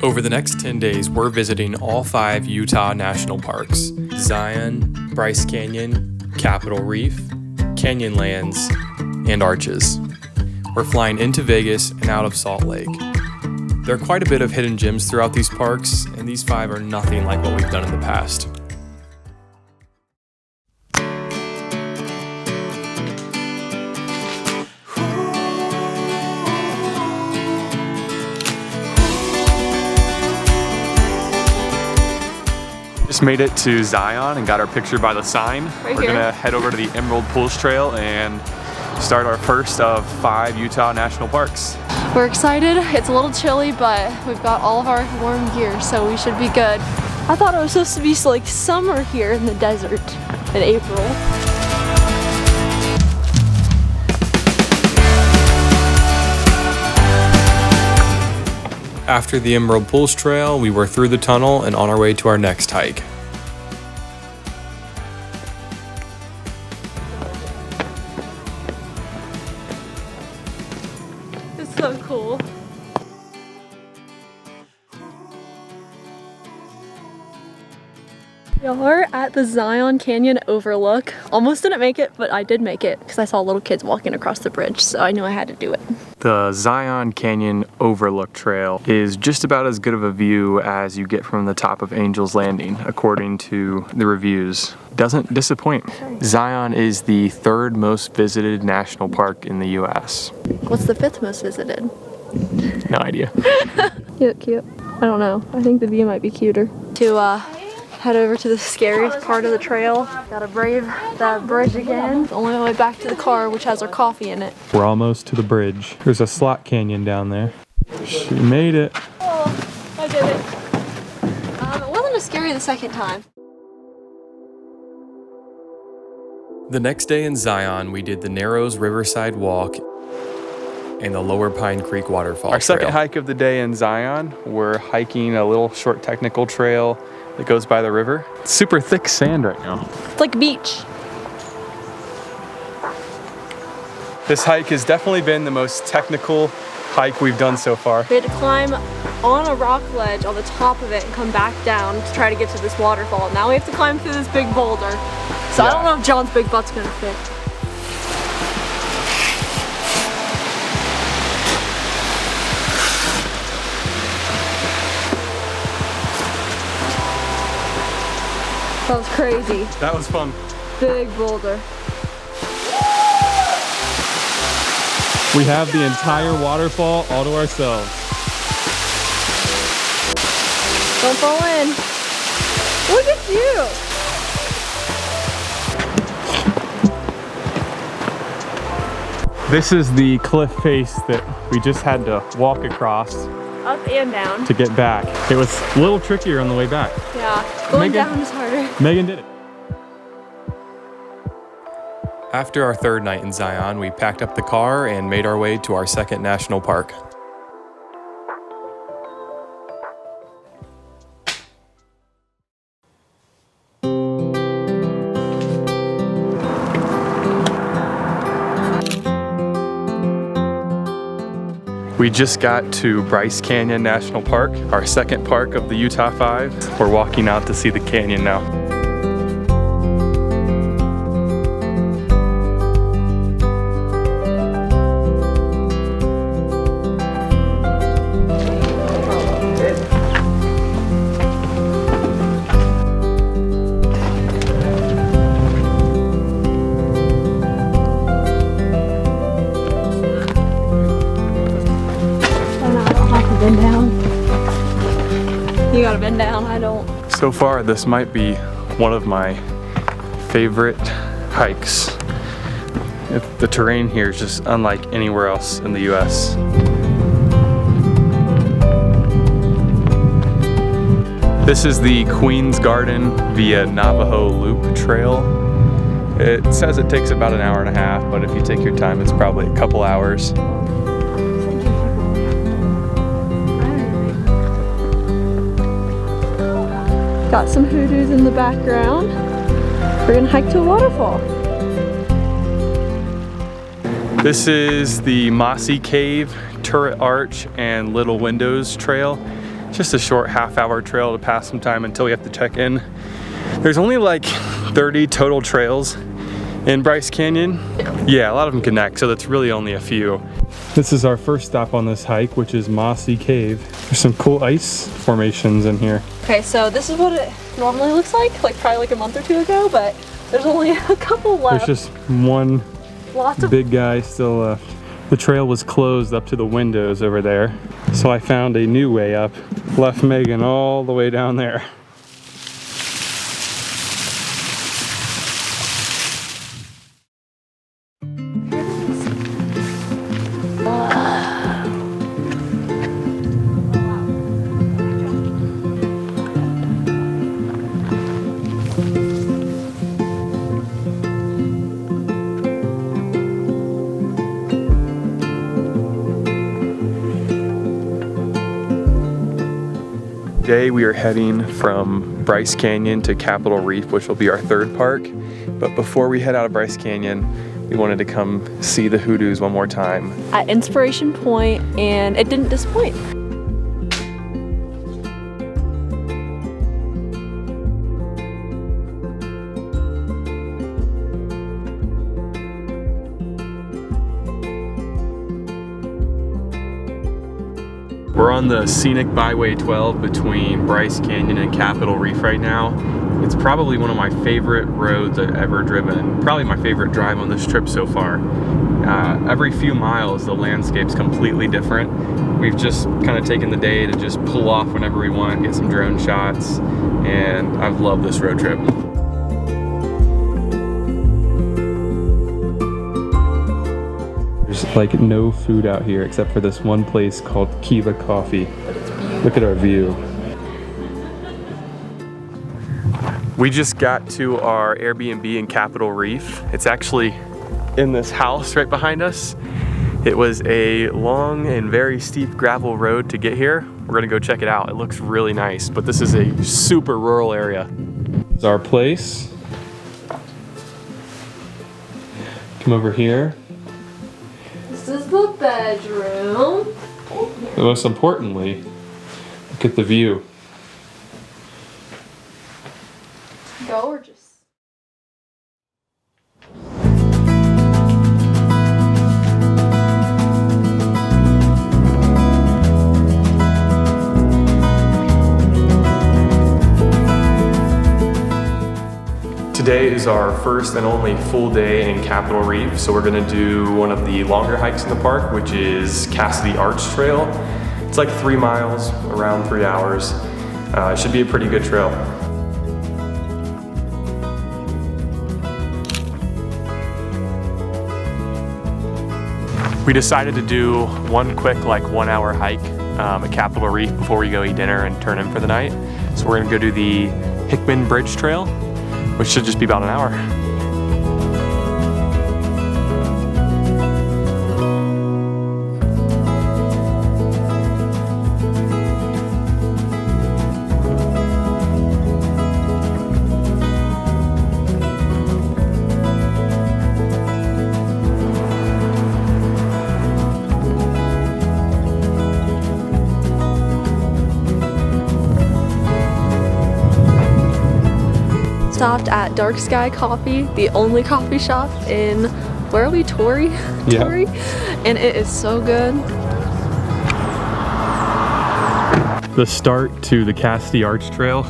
Over the next 10 days, we're visiting all 5 Utah national parks: Zion, Bryce Canyon, Capitol Reef, Canyonlands, and Arches. We're flying into Vegas and out of Salt Lake. There are quite a bit of hidden gems throughout these parks, and these 5 are nothing like what we've done in the past. Just made it to Zion and got our picture by the sign. We're gonna head over to the Emerald Pools Trail and start our first of 5 Utah national parks. We're excited. It's a little chilly, but we've got all of our warm gear, so we should be good. I thought it was supposed to be like summer here in the desert in April. After the Emerald Pools Trail, we were through the tunnel and on our way to our next hike. It's so cool. Y'all are at the Zion Canyon overlook. Almost didn't make it, but I did make it because I saw little kids walking across the bridge, so I knew I had to do it. The Zion Canyon Overlook Trail is just about as good of a view as you get from the top of Angel's Landing, according to the reviews. Doesn't disappoint. Zion is the 3rd most visited national park in the US. What's the 5th most visited? No idea. Cute. I don't know. I think the view might be cuter. To head over to the scariest part of the trail. Gotta brave that bridge again. The only way back to the car, which has our coffee in it. We're almost to the bridge. There's a slot canyon down there. She made it. Oh, I did it. It wasn't as scary the second time. The next day in Zion, we did the Narrows Riverside Walk and the Lower Pine Creek Waterfall Our second hike of the day in Zion, we're hiking a little short technical trail that goes by the river. It's super thick sand right now. It's like a beach. This hike has definitely been the most technical hike we've done so far. We had to climb on a rock ledge on the top of it and come back down to try to get to this waterfall. Now we have to climb through this big boulder. So yeah. I don't know if John's big butt's gonna fit. That was crazy. That was fun. Big boulder. We have the entire waterfall all to ourselves. Don't fall in. Look at you. This is the cliff face that we just had to walk across. Up and down. To get back. It was a little trickier on the way back. Yeah, going down is harder. Megan did it. After our 3rd night in Zion, we packed up the car and made our way to our 2nd national park. We just got to Bryce Canyon National Park, our 2nd park of the Utah 5. We're walking out to see the canyon now. Bend down. You gotta bend down, I don't. So far, this might be one of my favorite hikes. The terrain here is just unlike anywhere else in the US. This is the Queen's Garden via Navajo Loop Trail. It says it takes about an hour and a half, but if you take your time, it's probably a couple hours. Got some hoodoos in the background. We're gonna hike to a waterfall. This is the Mossy Cave, Turret Arch, and Little Windows Trail. just a short half-hour trail to pass some time until we have to check in. There's only like 30 total trails in Bryce Canyon. Yeah, a lot of them connect, so that's really only a few. This is our first stop on this hike, which is Mossy Cave. There's some cool ice formations in here. Okay, so this is what it normally looks like probably like a month or two ago, but there's only a couple left. There's just one big guy still left. The trail was closed up to the windows over there, so I found a new way up. Left Megan all the way down there. Today we are heading from Bryce Canyon to Capitol Reef, which will be our third park. But before we head out of Bryce Canyon, we wanted to come see the hoodoos one more time. At Inspiration Point, and it didn't disappoint. We're on the scenic Byway 12 between Bryce Canyon and Capitol Reef right now. It's probably one of my favorite roads I've ever driven. Probably my favorite drive on this trip so far. Every few miles, the landscape's completely different. We've just kind of taken the day to just pull off whenever we want, get some drone shots, and I've loved this road trip. There's like no food out here except for this one place called Kiva Coffee. Look at our view. We just got to our Airbnb in Capitol Reef. It's actually in this house right behind us. It was a long and very steep gravel road to get here. We're gonna go check it out. It looks really nice, but this is a super rural area. This is our place. Come over here. This is the bedroom. And most importantly, look at the view. Gorgeous. Today is our first and only full day in Capitol Reef, so we're gonna do one of the longer hikes in the park, which is Cassidy Arch Trail. It's like 3 miles, around 3 hours. It should be a pretty good trail. We decided to do one quick, like 1 hour hike at Capitol Reef before we go eat dinner and turn in for the night. So we're gonna go do the Hickman Bridge Trail, which should just be about an hour. Stopped at Dark Sky Coffee, the only coffee shop in, where are we, Torrey? Yeah. Torrey? And it is so good. The start to the Cassidy Arch Trail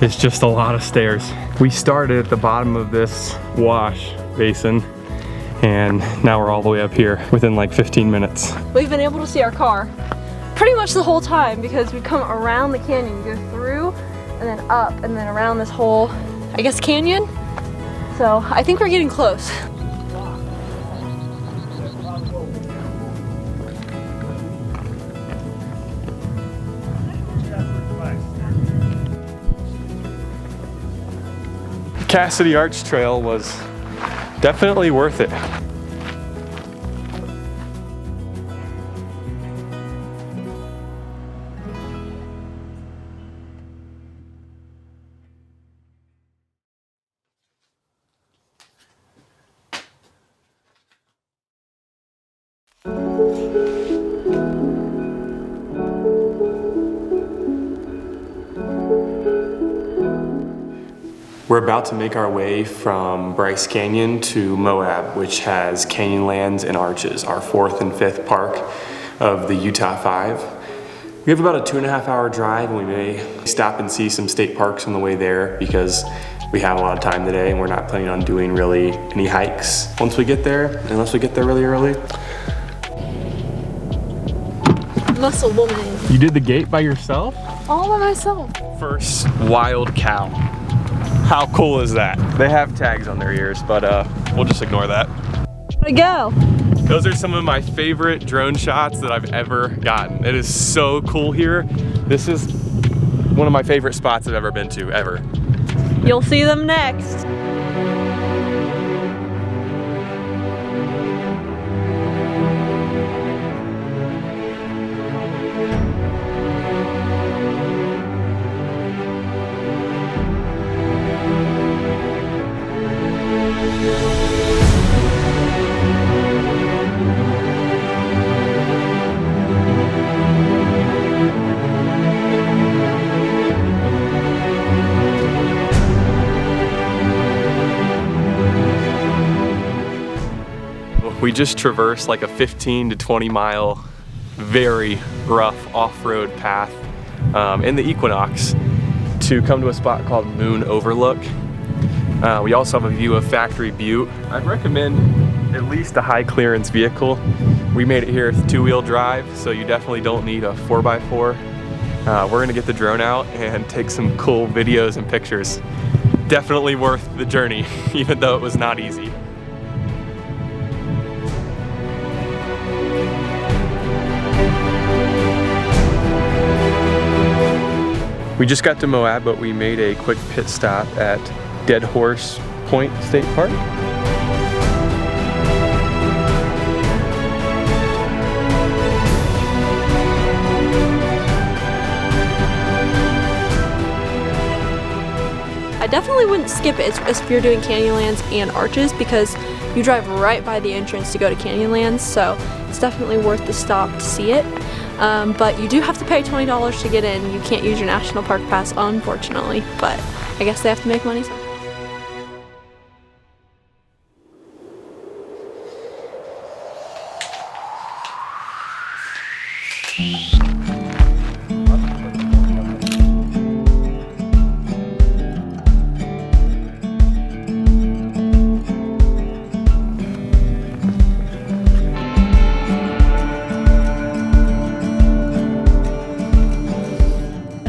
is just a lot of stairs. We started at the bottom of this wash basin, and now we're all the way up here within like 15 minutes. We've been able to see our car pretty much the whole time because we come around the canyon, go through, and then up, and then around this whole, I guess, canyon. So I think we're getting close. Cassidy Arch Trail was definitely worth it. We're about to make our way from Bryce Canyon to Moab, which has Canyonlands and Arches, our 4th and 5th park of the Utah 5. We have about a 2.5 hour drive, and we may stop and see some state parks on the way there because we have a lot of time today and we're not planning on doing really any hikes once we get there, unless we get there really early. Muscle woman. You did the gate by yourself? All by myself. First wild cow. How cool is that? They have tags on their ears, but we'll just ignore that. Where'd it go? Those are some of my favorite drone shots that I've ever gotten. It is so cool here. This is one of my favorite spots I've ever been to, ever. You'll see them next. We just traversed like a 15 to 20 mile, very rough off-road path in the Equinox to come to a spot called Moon Overlook. We also have a view of Factory Butte. I'd recommend at least a high clearance vehicle. We made it here with 2-wheel drive, so you definitely don't need a 4x4. We're gonna get the drone out and take some cool videos and pictures. Definitely worth the journey, even though it was not easy. We just got to Moab, but we made a quick pit stop at Dead Horse Point State Park. I definitely wouldn't skip it if you're doing Canyonlands and Arches because you drive right by the entrance to go to Canyonlands, so it's definitely worth the stop to see it. But you do have to pay $20 to get in. You can't use your National Park Pass, unfortunately, but I guess they have to make money somehow.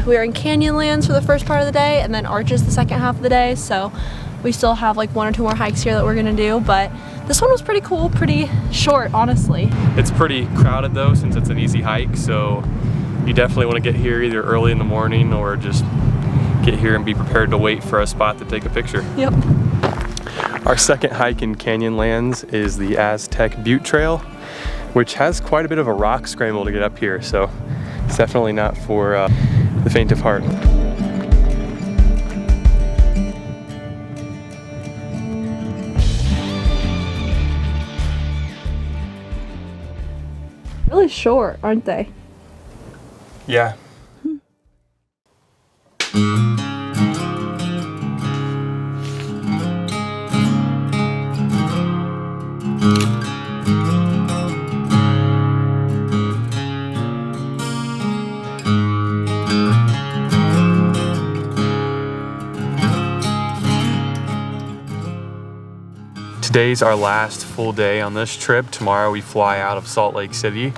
We are in Canyonlands for the first part of the day and then Arches the second half of the day, so we still have like 1 or 2 more hikes here that we're gonna do, but this one was pretty cool, pretty short, honestly. It's pretty crowded though, since it's an easy hike, so you definitely want to get here either early in the morning or just get here and be prepared to wait for a spot to take a picture. Yep. Our second hike in Canyonlands is the Aztec Butte Trail, which has quite a bit of a rock scramble to get up here, so it's definitely not for the faint of heart. Really short, aren't they? Yeah. Today's our last full day on this trip. Tomorrow we fly out of Salt Lake City.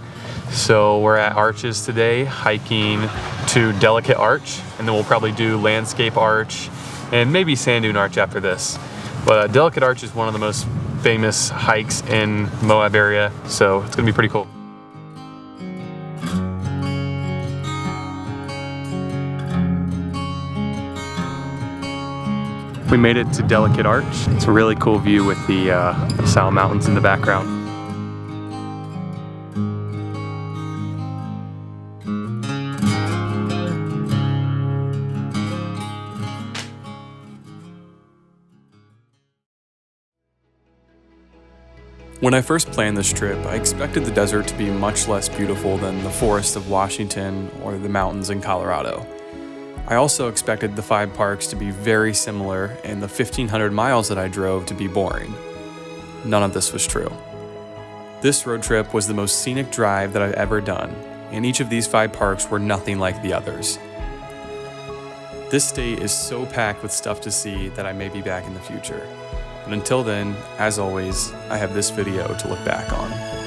So we're at Arches today, hiking to Delicate Arch, and then we'll probably do Landscape Arch and maybe Sand Dune Arch after this. But Delicate Arch is one of the most famous hikes in Moab area, so it's gonna be pretty cool. We made it to Delicate Arch. It's a really cool view with the Sal Mountains in the background. When I first planned this trip, I expected the desert to be much less beautiful than the forests of Washington or the mountains in Colorado. I also expected the 5 parks to be very similar and the 1,500 miles that I drove to be boring. None of this was true. This road trip was the most scenic drive that I've ever done, and each of these 5 parks were nothing like the others. This state is so packed with stuff to see that I may be back in the future. But until then, as always, I have this video to look back on.